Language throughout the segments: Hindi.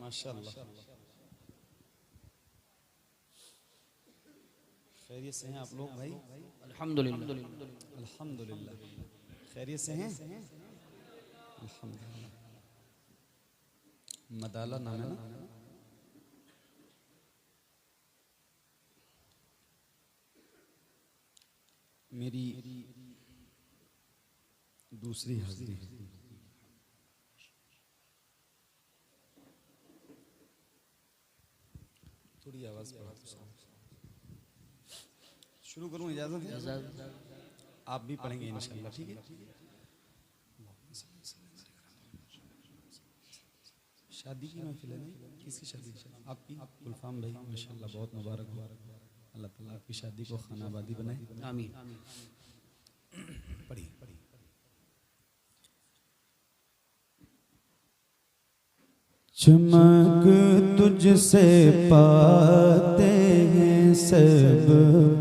माशाअल्लाह खैरियत से हैं आप लोग भाई? अल्हम्दुलिल्लाह अल्हम्दुलिल्लाह खैरियत से हैं अल्हम्दुलिल्लाह। मदाला नाम है ना? मेरी दूसरी हाजिरी है। थोड़ी आवाज बढ़ा दो। शुरू करूं? इजाजत है? आप भी पढ़ेंगे इंशाअल्लाह, ठीक है? शादी की महफिल है नहीं? किसकी शादी? आपकी? गुलफाम भाई माशाअल्लाह बहुत मुबारक हो। अल्लाह ताला आपकी शादी को खानाबादी बनाए, आमीन। पढ़िए पढ़िए। चमक तुझसे पाते हैं सब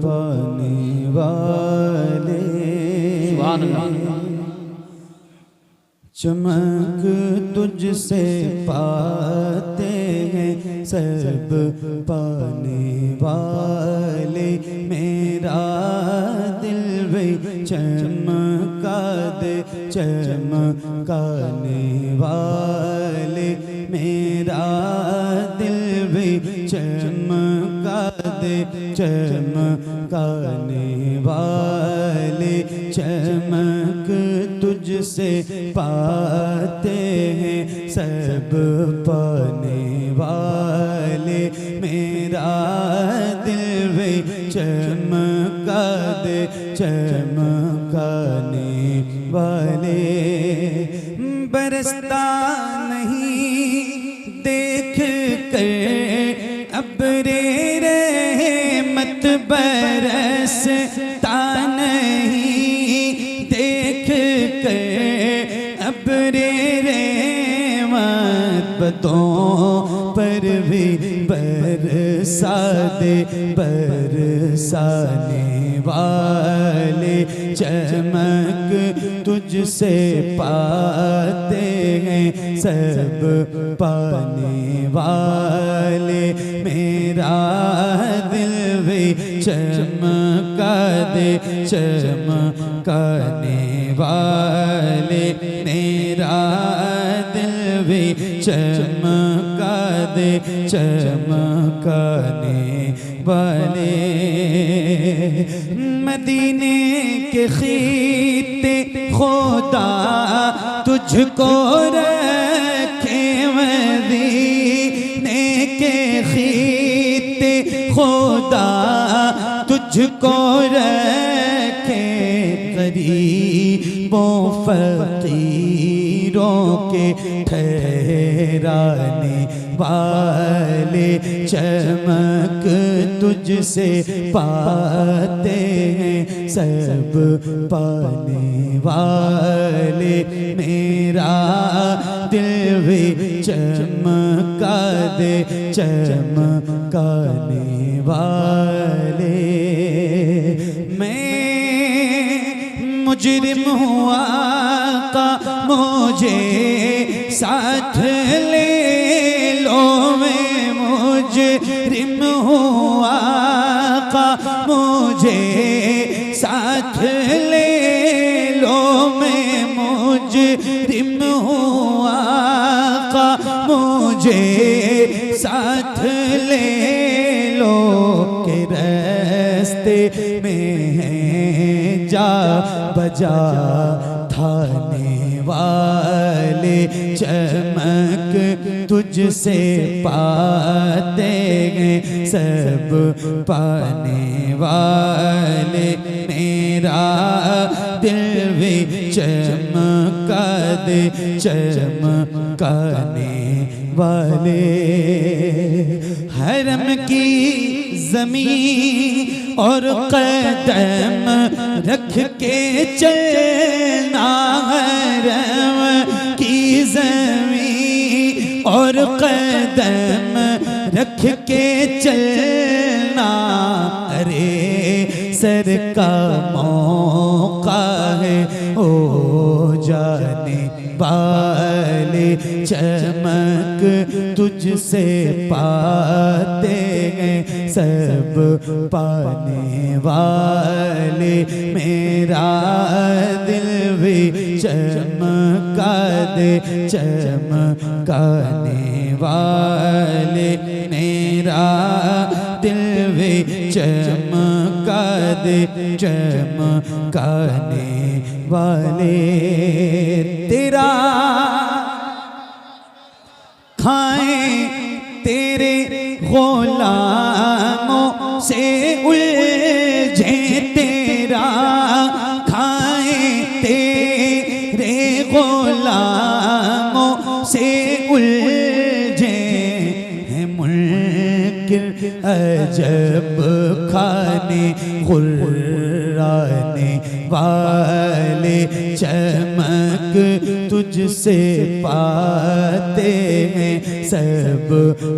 पाने वाले, चमक तुझसे पाते हैं सब पाने वाले, मेरा दिल भी चमका दे चमकाने वाले, मेरा दिल भी चमका दे चमकाने वाले, चमक तुझसे पाते हैं सब पाने वाले, मेरा दिल भी चमका दे चमकाने वाले, बरसता नहीं देख कर अब्रे रहमत बरसता नहीं देख कर अब्रे रहमत, बतों पर भी बरसा दे बरसाने वाले, चमक तुझसे पाते हैं सब पाने वाले, मेरा दिल भी चमका दे चमकाने वाले, मेरा दिल भी चमका दे चमकाने वाले, मदीने के खीते खुदा तुझको रखे, मदीने के खीते खुदा तुझको रखे, गरीबों फकीरों के ठहराने वाले, चमक तुझसे पाते हैं सब पाने वाले, मेरा दिल भी चमका दे चमकाने वाले, मैं मुजरिम हुआ का मुझे साथ ले लो, मैं मुझे मुजरिम हूँ आका मुझे साथ ले लो, मैं मुजरिम हूँ आका मुझे साथ ले लो, के रास्ते में है जा बजा थाने वाले, चमक तुझसे पाते हैं सब पाने वाले, मेरा दिल भी चमका दे चमकाने वाले। हरम की ज़मीन और कदम रख के चलना, हरम की ज़मीन और कदम रख के चलना, अरे सर का मौका है ओ जाने वाले, चमक तुझसे पाते हैं सब पाने वाले, मेरा दिल भी चमका दे चमकाने वाले, मेरा दिल भी चमका दे चमकाने वाले। तेरा खाए तेरे गुलामों से उलझे, तेरा खाए तेरे गुलामों से उलझे, है मुल्किन अजब खाने खुर्राने वाले, चमक तुझसे पाते हैं सब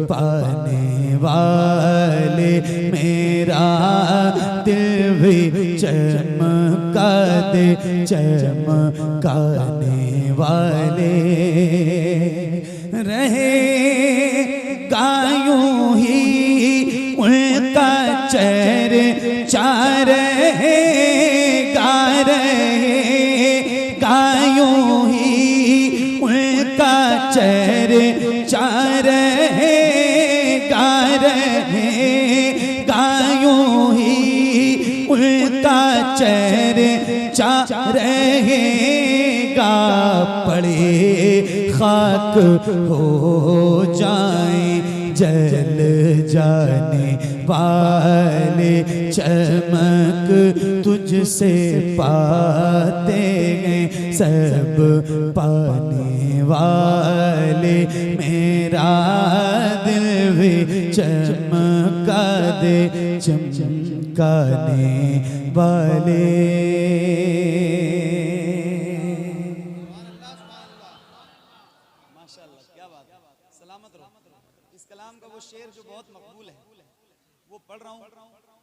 पाने वाले, मेरा दिल भी चमका दे चमकाने वाले। रहेगा यूं ही उनका चर्चा रहेगा, रहेगा यूं ही उनका चर्चा रहेगा, रहेगा यूं ही उनका चर्चा रहेगा, पड़े खाक हो जाए जल जाने वाले, चमक तुझसे पाते हैं सब पाने वाले, मेरा दिल भी चमका दे चमकाने वाले। इस कलाम का वो शेर जो बहुत मकबूल है वो पढ़ रहा हूँ,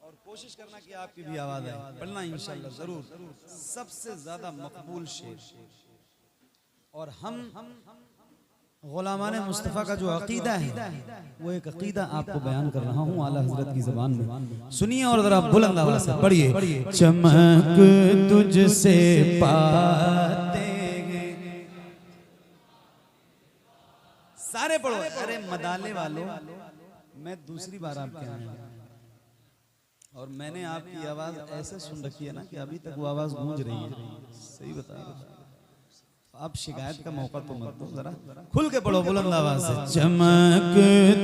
और कोशिश करना कि आपकी भी आवाज आए, पढ़ना इंशाल्लाह जरूर। सबसे ज्यादा मकबूल शेर, और हम गुलामाने मुस्तफ़ा का जो अकीदा है वो एक अकीदा आपको बयान कर रहा हूँ आला हजरत की ज़बान में, सुनिए और जरा बुलंद आवाज़ से पढ़िए। चमक तुझसे पाते हैं, सारे पढ़ो। अरे मदाले वालों, मैं दूसरी बार आपके यहाँ आया और मैंने आपकी आवाज ऐसे सुन रखी है ना कि अभी तक वो आवाज गूंज रही है। सही बता रहा हूं, आप शिकायत का मौका तो मत दो, जरा खुल के पढ़ो बुलंद आवाज से। चमक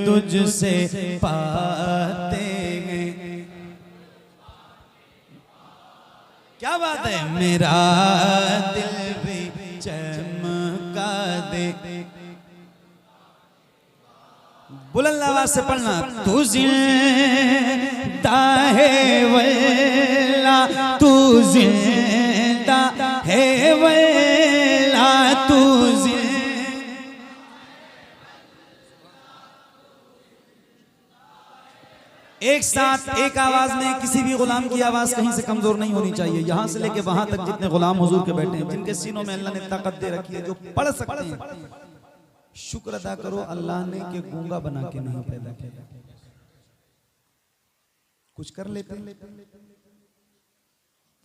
तुझसे पाते हैं, क्या बात है, मेरा दिल भी चमका दे। बुलंद आवाज से पढ़ना। तू जिंदा है वल्ला, तू जिंदा है वल्ला, तू एक साथ एक आवाज में, किसी भी गुलाम की आवाज कहीं से कमजोर नहीं होनी चाहिए। यहाँ से लेके वहां तक जितने गुलाम हुजूर के बैठे हैं, जिनके सीनों में अल्लाह ने ताकत दे रखी है, जो पढ़ सकते हैं, शुक्र अदा करो अल्लाह ने के गूंगा बना के नहीं पैदा किया। कुछ कर लेते,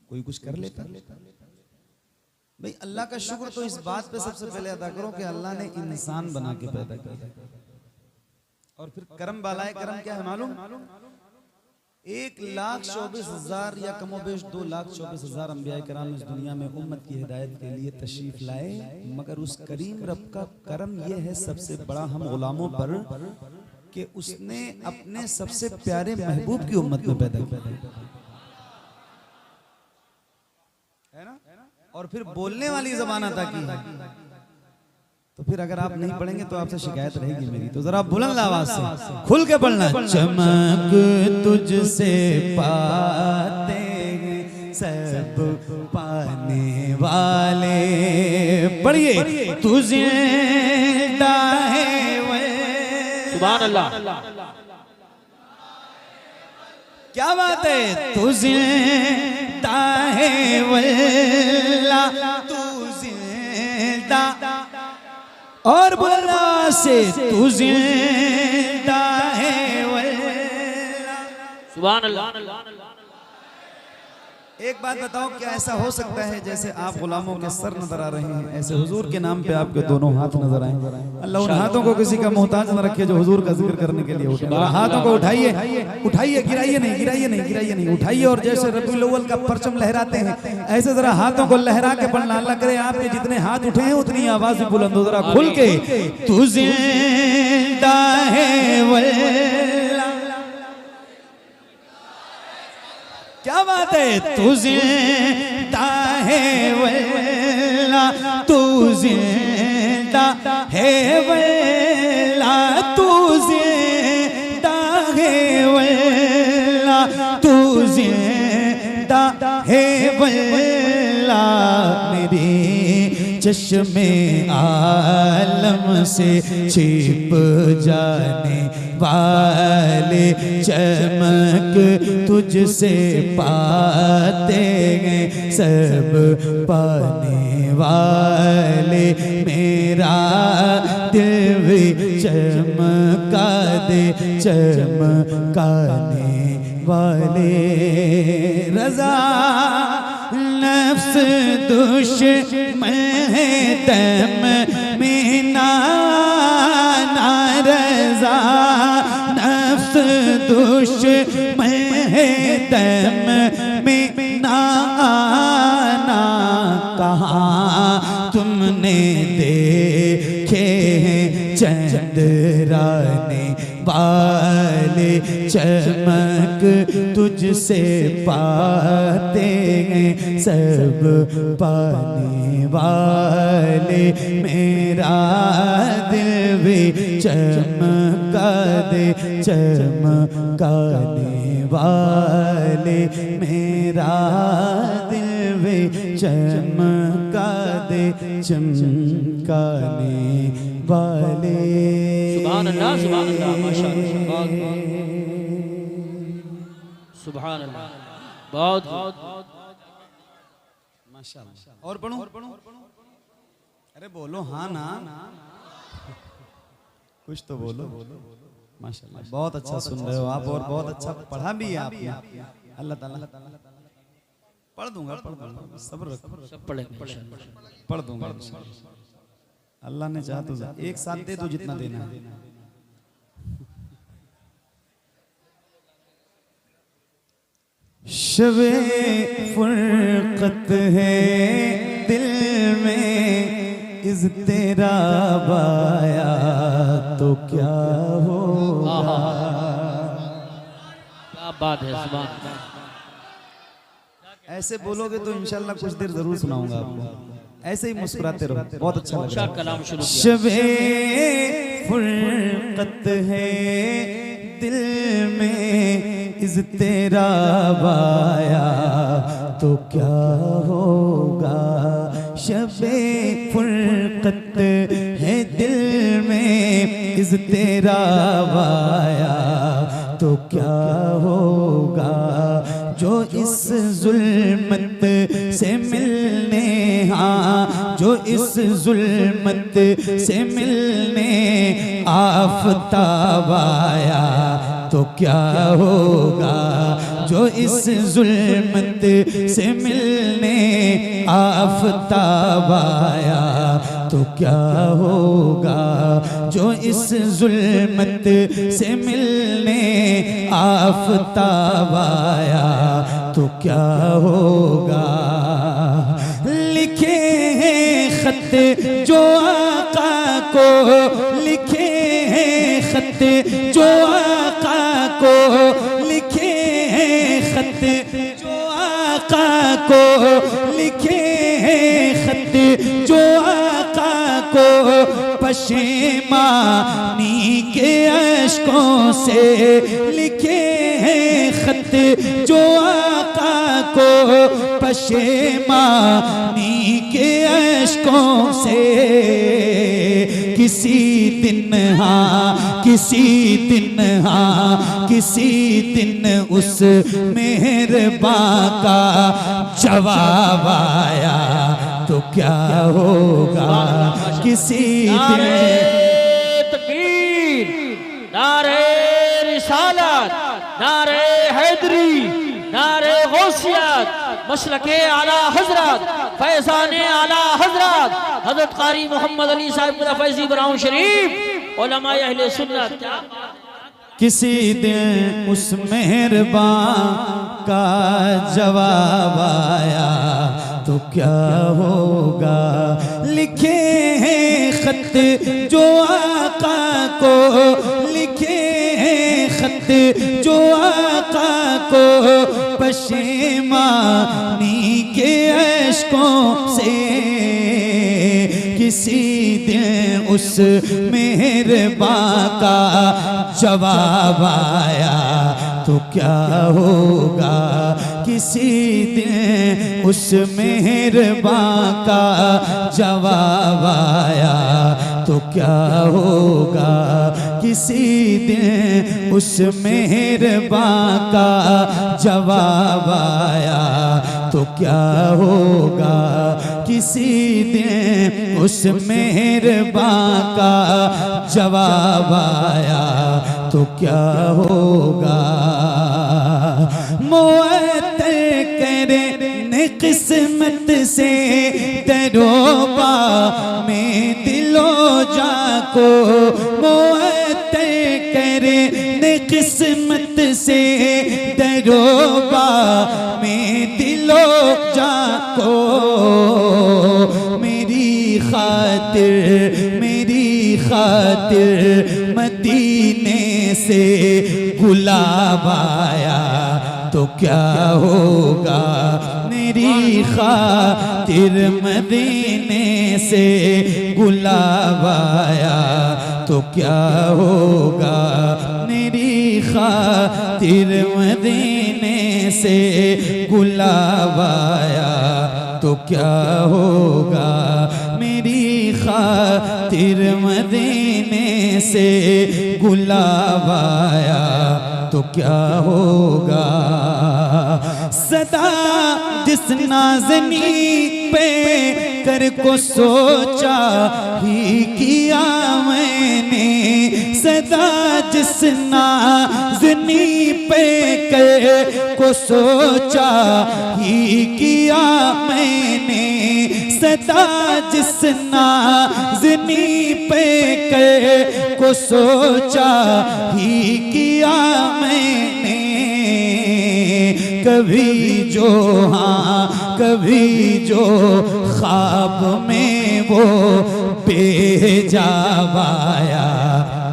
कोई कुछ कर लेता। भाई अल्लाह का शुक्र तो इस बात पे सबसे पहले अदा करो कि अल्लाह ने इंसान बना के पैदा किया। और फिर करम वाला करम क्या है मालूम? 1,24,000 या कमोबेश 2,24,000 अंबिया किराम इस दुनिया में उम्मत की हिदायत के लिए तशरीफ लाए, मगर उस करीम रब का करम यह है सबसे बड़ा हम गुलामों पर कि उसने अपने सबसे प्यारे महबूब की उम्मत में पैदा किया है ना। और फिर बोलने वाली ज़बान अता की। तो फिर अगर आप नहीं पढ़ेंगे तो आपसे शिकायत रहेगी मेरी। तो जरा बुलंद आवाज से खुल के पढ़ना। चमक तुझसे पाते हैं सब पाने वाले, पढ़िए तुझे दाए वे। सुभान अल्लाह, क्या बात है। तुझे दाए वल्ला, तुझे दा और बोलना से तुझे दाए वल्ला। सुभान अल्लाह। एक बात बताओ, क्या ऐसा हो सकता है जैसे आप गुलामों के सर नजर आ रहे हैं, ऐसे हुजूर के नाम पे आपके दोनों हाथ नजर आए? अल्लाह उन हाथों को किसी का मोहताज न रखे जो हुजूर का जिक्र करने के लिए उठे। हाथों को उठाइए, उठाइए, गिराइए नहीं, गिराइए नहीं, गिराइए नहीं, उठाइए। और जैसे रबीउल अव्वल का परचम लहराते हैं ऐसे जरा हाथों को लहरा के पढ़ना। अल्लाह करे आपके जितने हाथ उठे हैं उतनी आवाज भी बुलंद हो। जरा खुल के तुझे दाए वल्ला, क्या बात है। तुझे दाए वल्ला, तुझे दाए वल्ला, तुझे दाए वल्ला, तुझे दाए वल्ला। मेरे चश्मे आलम से छिप जाने वाले चमक तुझसे पाते हैं सब पाने वाले। मेरा दिल भी चमका दे चमकाने वाले। रज़ा नफ्स दुश्मन है दम में ना रज़ा, नफ्स दुश्मन है दम में ना आना। कहाँ तुमने देखे हैं चंद्राने वाले चमक तुझसे पाते हैं सब पाने वाले। मेरा दिल भी चमका दे चमकाने वाले। मेरा दिल भी चमका दे चमकाने वाले। सुभान अल्लाह, सुभान अल्लाह, माशाअल्लाह, सुभान अल्लाह, बहुत माशाअल्लाह। और पढ़ो, अरे बोलो हाँ ना, कुछ तो बोलो। माशाअल्लाह, बहुत अच्छा सुन रहे हो आप और बहुत अच्छा पढ़ा भी है आपने। अल्लाह ताला पढ़ दूंगा, सब्र रखो, सब पढ़ेंगे इंशाअल्लाह, पढ़ दूंगा। अल्लाह ने चाहा तो एक साथ दे दो जितना देना है। शबे फुरकत है दिल में इज़ तेरा बाया तो क्या होगा। क्या बात है, सुभान अल्लाह। ऐसे बोलोगे तो इंशाल्लाह कुछ देर जरूर सुनाऊंगा आपको। ऐसे ही मुस्कुराते रहो, बहुत अच्छा लगेगा। कलाम शुरू किया। शबे फुरकत है दिल में इज़ तेरा बाया तो क्या होगा। शबे फुरकत है दिल में इज़ तेरा बाया तो क्या होगा। जो इस जुल्मत से मिलने, हाँ जो इस जुल्मत से मिलने आफ़ताब आया तो क्या होगा, जो इस जुल्मत से मिलने आफताब आया तो क्या होगा, जो इस जुल्मत से मिलने आफताब आया तो क्या होगा। लिखे हैं खत जो आका को, लिखे हैं खत जो आका को, लिखे हैं खत जो आका को, लिखे हैं खत जो आका को, पशेमानी के अश्कों से लिखे हैं खत जो आका को, पशेमानी के अश्कों से। किसी दिन हाँ, किसी दिन हाँ, किसी दिन उस मेहरबान का जवाब आया तो क्या होगा। किसी दिन तकबीर, नारे रिसालत, नारे हैदरी, नारे गौसियत, मसलके आला हजरत, फैज़ाने आला हजरत हजरत कारी मोहम्मद अली साहिब फैजी ब्राउन शरीफ, उलमाए अहले सुन्नत। किसी दिन उस मेहरबान का जवाब आया तो क्या होगा। लिखे हैं खत जो आका को, लिखे हैं खत जो आका को, पशेमानी के अश्कों से। किसी दिन उस मेहरबान का जवाब आया तो क्या होगा। किसी दिन उस मेहरबान का जवाब आया तो क्या होगा। किसी दिन उस मेहरबान का जवाब आया तो क्या होगा। किसी दिन उस मेहरबान का जवाब आया तो क्या होगा। मुअत्तर करे किस्मत से दरोबा में दिलो जाको, मुअत्तर करे किस्मत से दरोबा में दिलो जाको। मेरी खातिर, मेरी खातिर मदीने से गुलाब आया तो क्या होगा। मेरी खातिर मदीने से गुलाब आया तो क्या होगा। मेरी खातिर मदीने से गुलाब आया तो क्या होगा। मेरी खातिर मदीने से गुलाब आया तो क्या होगा। सदा जिस नाज़नी पे कर को सोचा ही किया मैंने, सदा जिस नाज़नी पे कर को सोचा ही किया मैंने, सदा जिस नाज़नी पे कर को सोचा ही किया मैंने। कभी जो हाँ, कभी जो ख्वाब में वो बेजाब आया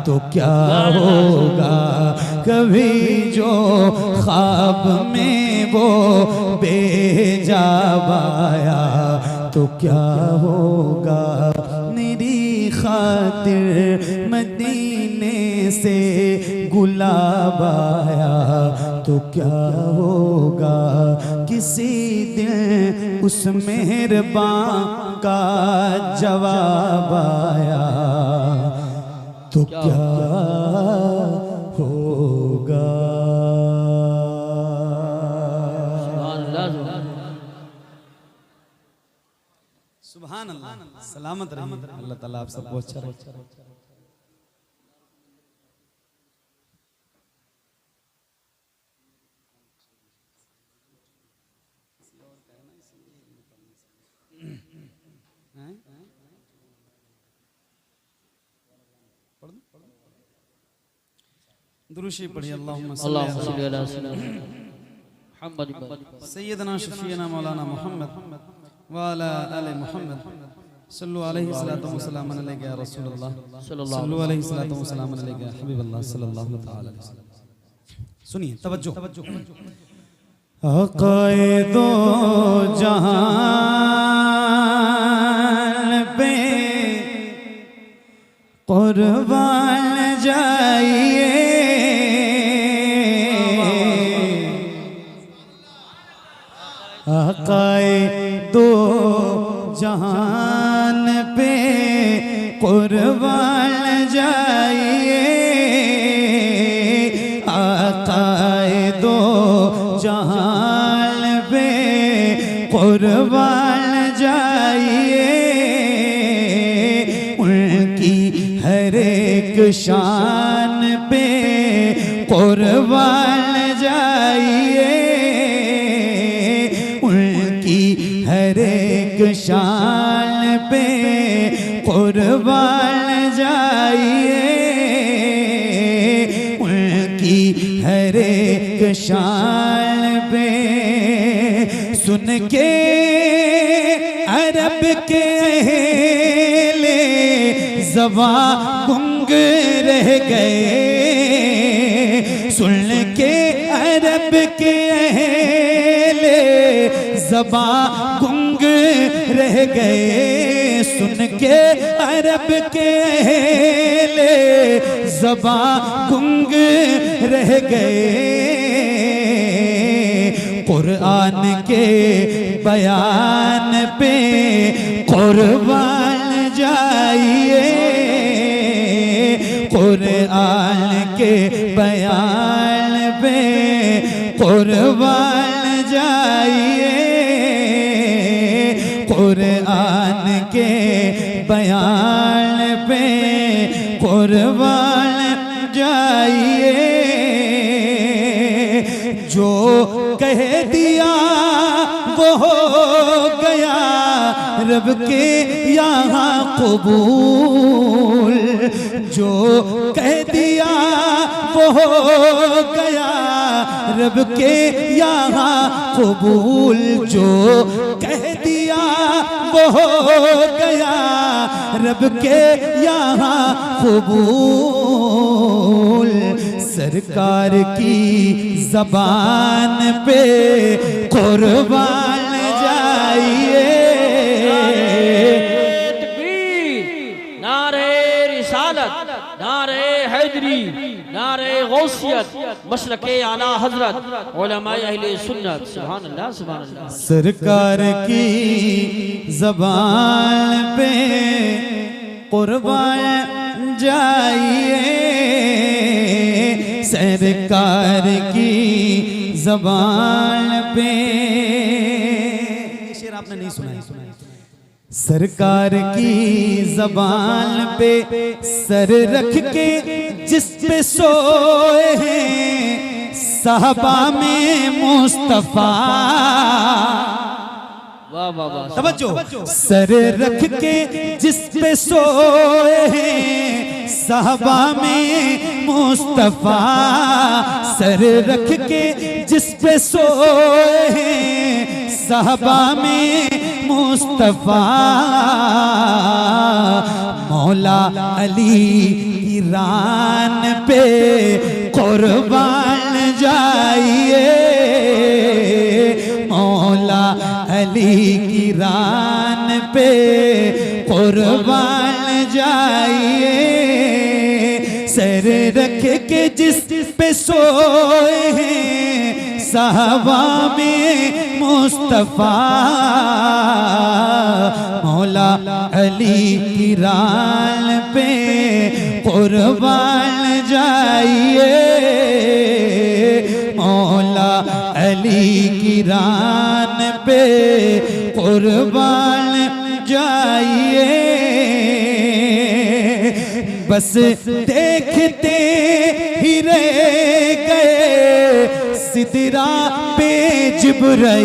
तो क्या होगा। कभी जो ख्वाब में वो बेजाब आया तो क्या होगा। मेरी खातिर मदीने से गुलाब आया तो क्या होगा। किसी दिन उस मेहरबान का जवाब आया तो क्या होगा। सुभान अल्लाह। सलामत रहिए, अल्लाह ताला आप सबको अच्छा रखे। दुरूशी पढ़िए अल्लाहुम्मा अल्लाहुम्मा सल्ली सल्ली अला अला सय्यिदना मुहम्मद सैयदना शफीना मौलाना मोहम्मद व अला आले मोहम्मद सल्लु अलैहि सल्लतु व सलाम अलैका या रसूलल्लाह सल्लु अलैहि सल्लतु व सलाम अलैका या हबीबल्लाह सल्लल्लाहु तआला अलैहि वसल्लम। सुनिए तवज्जो आक़ाए दो जहान पे कुर्बान जाइए आक़ाए दो जहान पे कुर्बान जाइए आक़ाए दो जहान पे कुर्बान जाइए उनकी हर एक शान पे कुर्बान जाइए उनकी हर एक शान पे कुर्बान जाइए उनकी हर एक शान पे सुन के अरब के अहले ज़बां गुंग रह गए सुन के अरब के अहले ज़बां गुंग रह गए सुन के अरब के अहले ज़बां गुंग रह गए कुरान के बयान पे कुर्बान जाइए कुरान के बयान पे कुर्बान जाइए कुरान के बयान पे कुर्बान जाइए जो कह दिया वो हो गया रब के यहाँ कबूल जो कह दिया वो हो गया रब के यहाँ कबूल जो कह दिया वो हो गया रब के यहाँ कबूल सरकार की ज़बान पे कुर्बान जाइए नारे रिसालत नारे हैदरी नारे गौसियत मसलके आला हजरत उलमाए अहले सुन्नत सुभान अल्लाह सुभान अल्लाह। सरकार की ज़बान पे कुर्बान जाइए सरकार की ज़बान पे शेर आपने नहीं सुना है सरकार की ज़बान पे सर रख के जिस पे सोए हैं साहबा में मुस्तफा वाह वाह वाह तवज्जो सर रख के जिस पे सोए हैं साहबा में मुस्तफा सर रख के जिस पे सोए हैं साहबा में मुस्तफा मौला अली की रान पे कुर्बान जाइए मौला अली की रान पे कुर्बान जाइए सर रख के जिस पे सोए हैं साहबा में मुस्तफा मौला अली की रान पे कुर्बान जाइए मौला अली की रान पे कुर्बान जाइए बस देखते ही रह गए सिदरा पे जिब्राइल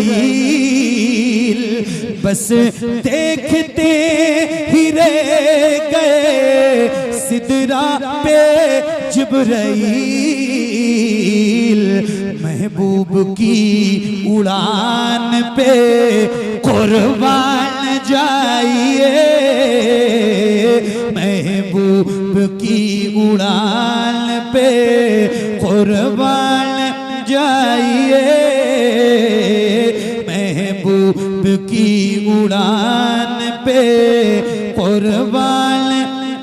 बस देखते ही रह गए सिदरा पे जिब्राइल, महबूब की उड़ान पे कुर्बान जाइए, महबूब की उड़ान पे कुर्बान जाइए, महबूब की उड़ान पे कुर्बान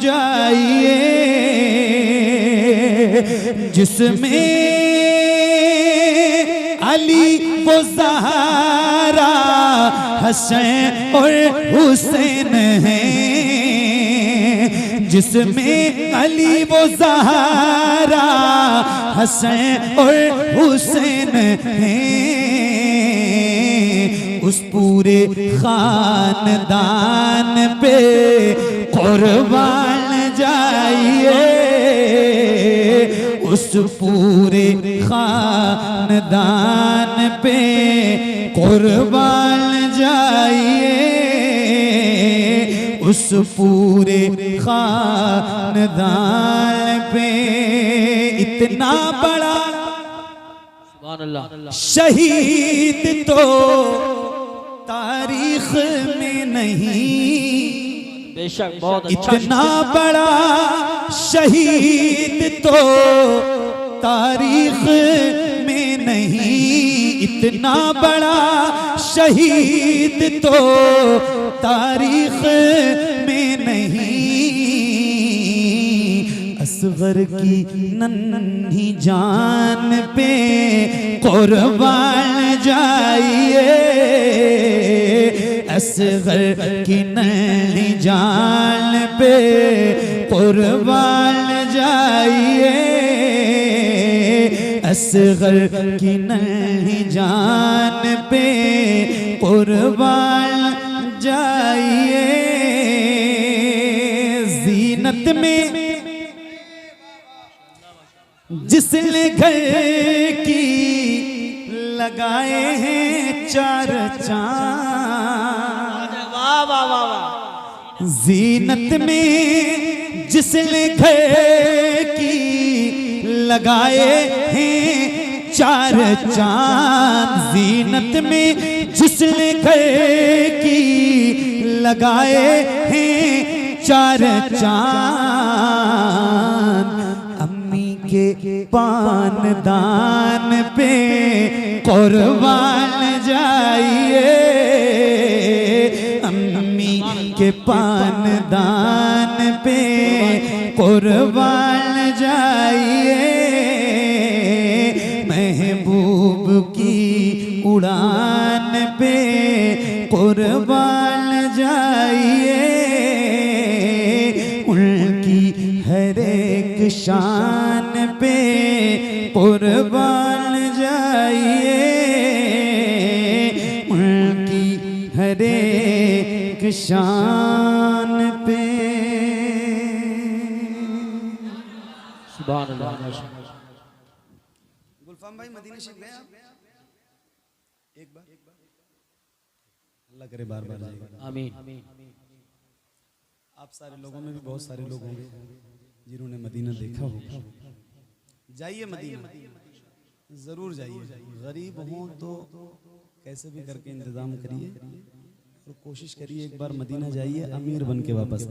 जाइए, जिसमें अली वो ज़हरा हसन और हुसैन हैं, जिसमें अली वो ज़हरा हसन और हुसैन हैं, उस पूरे खानदान पे कुर्बान जाइए, उस पूरे खानदान पे कुर्बान जाइए, उस पूरे खानदान पे। इतना बड़ा शहीद तो तारीख में नहीं, बेशक बहुत अच्छा। इतना बड़ा शहीद तो तारीख में नहीं, इतना बड़ा शहीद तो तारीख में नहीं, असगर की नन्ही जान पे कुर्बान जाइए, असगर की नन्ही जान पे कुर्बान जाइए, असगर की नन्ही जान पे कुर्बान जाइए, ज़ीनत में जिसने घर की लगाए हैं चार चांद, वाह वाह वाह वाह, ज़ीनत में जिसने घर की लगाए हैं चार चांद, ज़ीनत में जिसने घर की लगाए हैं चार चांद, अम्मी के पान दान पे कुर्बान जाइए, अम्मी के पान दान पे कुर्बान जाइए, महबूब की उड़ान पे कुर्बान जाइए, उनकी हर एक शान पे कुर्बान जाइए, उनकी हर एक शान पे। सुभान अल्लाह। गुलफाम भाई मदीना शरीफ गए आप? एक बार अल्लाह करे बार बार जाएगा। आमीन। आप सारे लोगों में भी बहुत सारे लोग होंगे जिन्होंने मदीना देखा होगा। जाइए मदीना, जरूर जाइए। गरीब हो तो कैसे भी करके इंतजाम करिए और कोशिश करिए एक बार मदीना जाइए, अमीर बन के वापस